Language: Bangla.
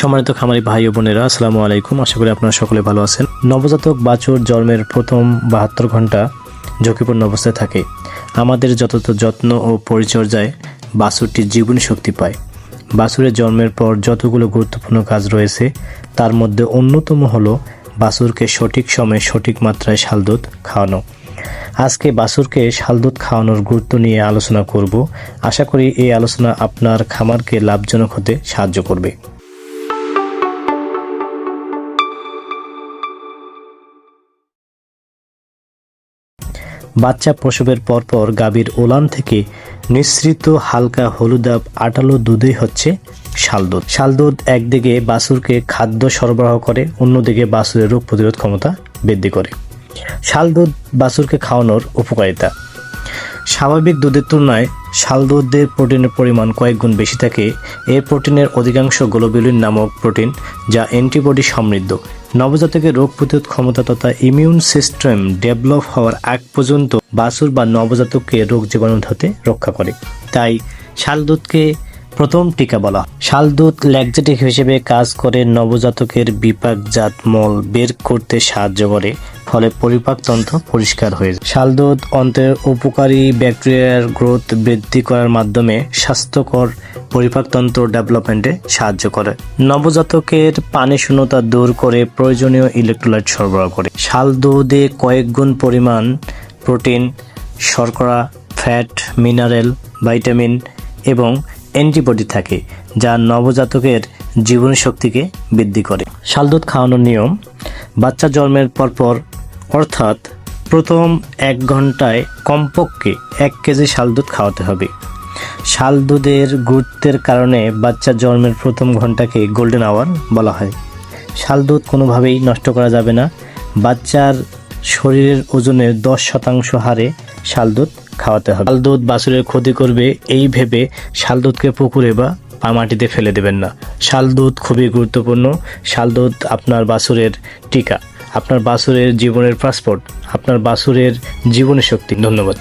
সম্মানিত খামারি ভাই ও বোনেরা, আসসালামু আলাইকুম। আশা করি আপনারা সকলে ভালো আছেন। নবজাতক বাছুর জন্মের প্রথম 72 ঘন্টা ঝুঁকিপূর্ণ অবস্থায় থাকে। আমাদের যথাযথ যত্ন ও পরিচর্যায় বাছুরটি জীবনী শক্তি পায়। বাছুরের জন্মের পর যতগুলো গুরুত্বপূর্ণ কাজ রয়েছে তার মধ্যে অন্যতম হলো বাছুরকে সঠিক সময়ে সঠিক মাত্রায় শাল দুধ খাওয়ানো। আজকে বাছুরকে শাল দুধ খাওয়ানোর গুরুত্ব নিয়ে আলোচনা করব। আশা করি এই আলোচনা আপনার খামারকে লাভজনক হতে সাহায্য করবে। বাচ্চা প্রসবের পরপর গাভীর ওলান থেকে নিঃসৃত হালকা হলুদাভ আটালো দুধই হচ্ছে শাল দুধ। শাল দুধ একদিকে বাছুরকে খাদ্য সরবরাহ করে, অন্যদিকে বাছুরের রোগ প্রতিরোধ ক্ষমতা বৃদ্ধি করে। শাল দুধ বাছুরকে খাওয়ানোর উপকারিতা। স্বাভাবিক দুধের তুলনায় শাল দুধের প্রোটিনের পরিমাণ কয়েক গুণ বেশি থাকে। এই প্রোটিনের অধিকাংশ গ্লোবুলিন নামক প্রোটিন, যা অ্যান্টিবডি সমৃদ্ধ। নবজাতকের রোগ প্রতিরোধ ক্ষমতা তথা ইমিউন সিস্টেম ডেভেলপ হওয়ার আগ পর্যন্ত বাছুর বা নবজাতককে রোগ জীবাণু হতে রক্ষা করে। তাই শাল দুধকে প্রথম টিকা বলা। শাল দুধ ল্যাকজেটিক হিসেবে কাজ করে, নবজাতকের বিপাকজাত মল বের করতে সাহায্য করে, ফলে পরিপাকতন্ত্র পরিষ্কার হয়ে যায়। শাল দুধ অন্ত্রের উপকারী ব্যাকটেরিয়ার গ্রোথ বৃদ্ধি করার মাধ্যমে স্বাস্থ্যকর পরিপাকতন্ত্র ডেভেলপমেন্টে সাহায্য করে। নবজাতকের পানি শূন্যতা দূর করে প্রয়োজনীয় ইলেকট্রোলাইট সরবরাহ করে। শাল দুধে কয়েক গুণ পরিমাণ প্রোটিন, শর্করা, ফ্যাট, মিনারেল, ভাইটামিন এবং অ্যান্টিবডি থাকে, যা নবজাতকের জীবনী শক্তিকে বৃদ্ধি করে। শাল দুধ খাওয়ানোর নিয়ম। বাচ্চা জন্মের পরপর অর্থাৎ প্রথম 1 ঘন্টায় কমপক্ষে 1 কেজি শাল দুধ খাওয়াতে হবে। শাল দুধের গুরুত্বের কারণে বাচ্চা জন্মের প্রথম ঘন্টাকে গোল্ডেন আওয়ার বলা হয়। শাল দুধ কোনোভাবেই নষ্ট করা যাবে না। বাচ্চার শরীরের ওজনের 10% হারে শাল দুধ খাওয়াতে হবে। শাল দুধ বাছুরের ক্ষতি করবে এই ভেবে শাল দুধকে পুকুরে বা মাটিতে ফেলে দেবেন না। শাল দুধ খুবই গুরুত্বপূর্ণ। শাল দুধ আপনার বাছুরের টিকা, আপনার বাছুরের জীবনের পাসপোর্ট, আপনার বাছুরের জীবনী শক্তি। ধন্যবাদ।